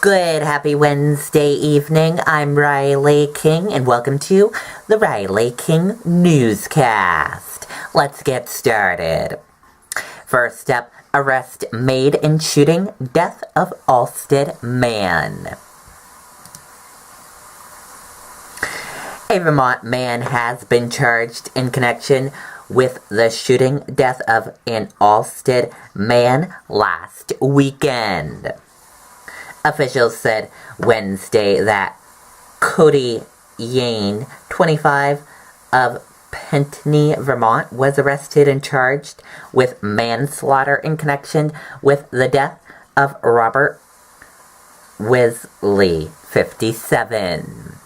Good, happy Wednesday evening. I'm Riley King, and welcome to the Riley King Newscast. Let's get started. First up, arrest made in shooting, death of Alsted man. A Vermont man has been charged in connection with the shooting death of an Alsted man last weekend. Officials said Wednesday that Cody Yane, 25, of Pentney, Vermont, was arrested and charged with manslaughter in connection with the death of Robert Wesley, 57.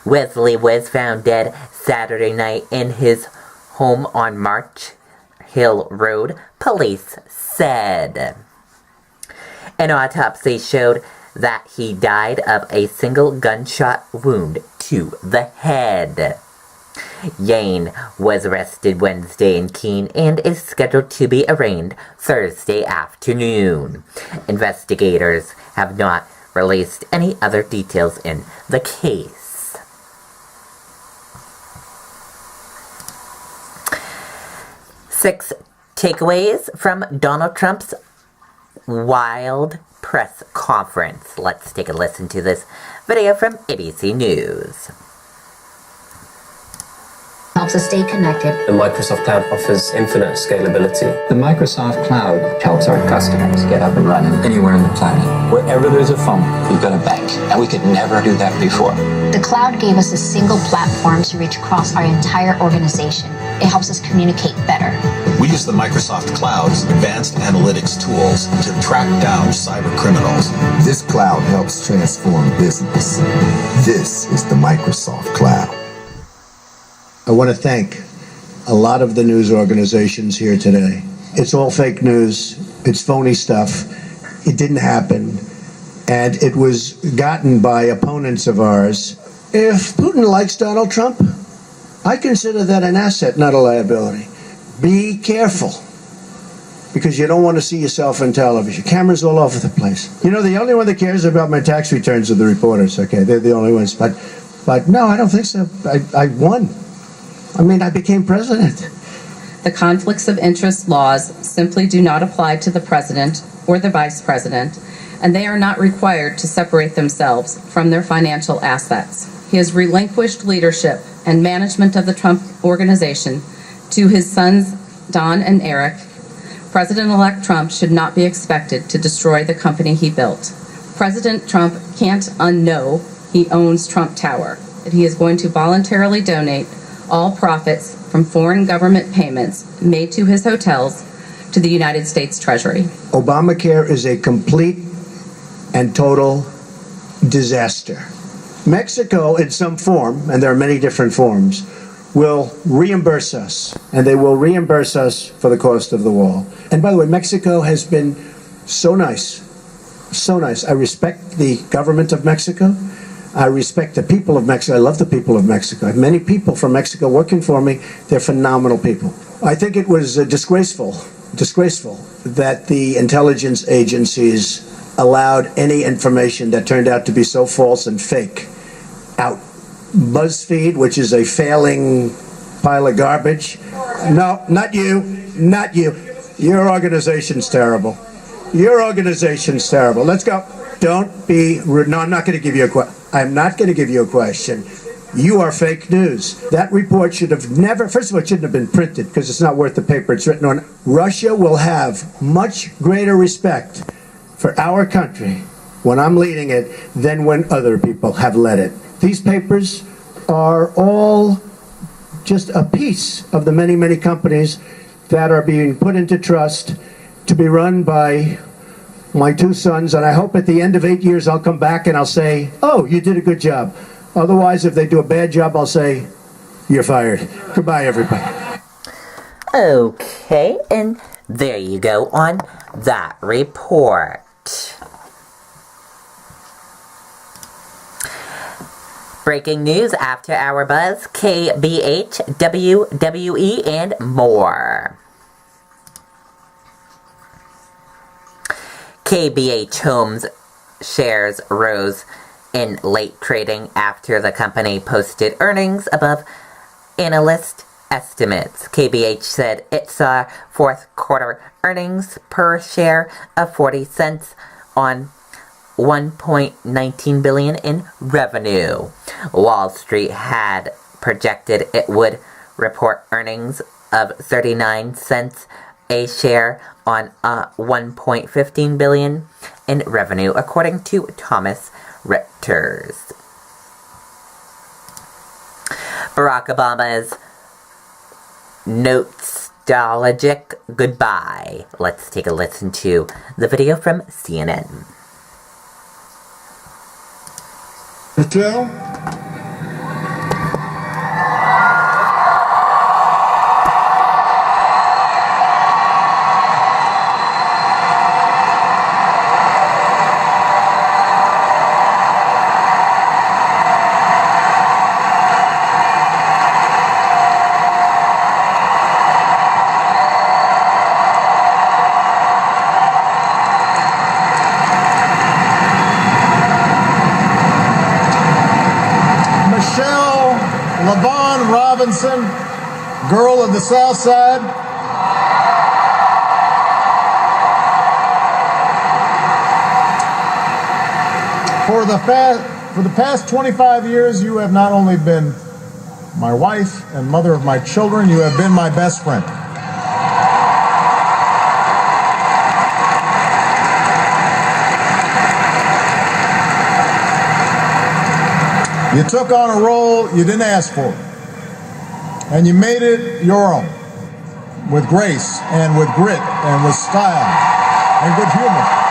Wesley was found dead Saturday night in his home on March Hill Road, police said. An autopsy showed that he died of a single gunshot wound to the head. Yane was arrested Wednesday in Keene and is scheduled to be arraigned Thursday afternoon. Investigators have not released any other details in the case. 6 takeaways from Donald Trump's wild press conference. Let's take a listen to this video from ABC News. Helps us stay connected. The Microsoft Cloud offers infinite scalability. The Microsoft Cloud helps our customers get up and running anywhere on the planet. Wherever there's a phone, we've got a bank, and we could never do that before. The cloud gave us a single platform to reach across our entire organization. It helps us communicate better. We use the Microsoft Cloud's advanced analytics tools to track down cyber criminals. This cloud helps transform business. This is the Microsoft Cloud. I want to thank a lot of the news organizations here today. It's all fake news. It's phony stuff. It didn't happen. And it was gotten by opponents of ours. If Putin likes Donald Trump, I consider that an asset, not a liability. Be careful, because you don't want to see yourself on television. Cameras all over the place. You know, the only one that cares about my tax returns are the reporters, okay? They're the only ones. But no, I don't think so. I won. I mean, I became president. The conflicts of interest laws simply do not apply to the president or the vice president, and they are not required to separate themselves from their financial assets. He has relinquished leadership and management of the Trump organization to his sons, Don and Eric. President-elect Trump should not be expected to destroy the company he built. President Trump can't unknow he owns Trump Tower, and he is going to voluntarily donate all profits from foreign government payments made to his hotels to the United States Treasury. Obamacare is a complete and total disaster. Mexico, in some form, and there are many different forms, will reimburse us, and they will reimburse us for the cost of the wall. And by the way, Mexico has been so nice, so nice. I respect the government of Mexico. I respect the people of Mexico. I love the people of Mexico. I have many people from Mexico working for me. They're phenomenal people. I think it was disgraceful that the intelligence agencies allowed any information that turned out to be so false and fake out. BuzzFeed, which is a failing pile of garbage. No, not you. Not you. Your organization's terrible. Your organization's terrible. Let's go. Don't be rude. No, I'm not going to give you a question. I'm not going to give you a question. You are fake news. That report should have never, first of all, it shouldn't have been printed because it's not worth the paper it's written on. Russia will have much greater respect for our country when I'm leading it than when other people have led it. These papers are all just a piece of the many, many companies that are being put into trust to be run by my 2 sons, and I hope at the end of 8 years I'll come back and I'll say, oh, you did a good job. Otherwise, if they do a bad job, I'll say, you're fired. Goodbye, everybody. Okay, and there you go on that report. Breaking news, After Hour Buzz, KBH, WWE, and more. KBH Homes shares rose in late trading after the company posted earnings above analyst estimates. KBH said it saw fourth quarter earnings per share of 40 cents on $1.19 billion in revenue. Wall Street had projected it would report earnings of 39 cents a share on $1.15 billion in revenue, according to Thomas Reuters. Barack Obama's nostalgic goodbye. Let's take a listen to the video from CNN. Michelle? LaVon Robinson, girl of the South Side. For the past 25 years, you have not only been my wife and mother of my children, you have been my best friend. You took on a role you didn't ask for, and you made it your own, with grace and with grit and with style and good humor.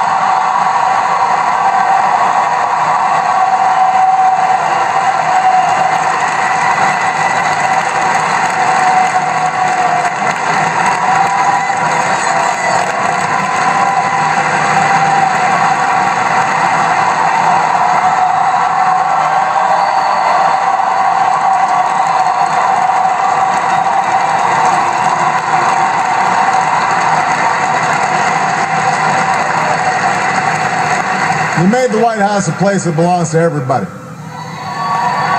You made the White House a place that belongs to everybody.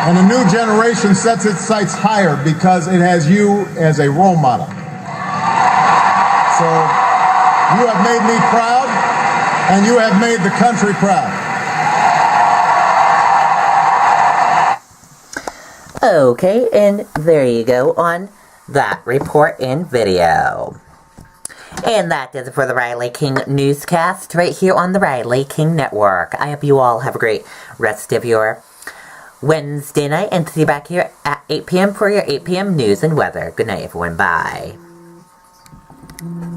And a new generation sets its sights higher because it has you as a role model. So you have made me proud, and you have made the country proud. Okay, and there you go on that report and video. And that does it for the Riley King Newscast right here on the Riley King Network. I hope you all have a great rest of your Wednesday night, and see you back here at 8 p.m. for your 8 p.m. news and weather. Good night, everyone. Bye.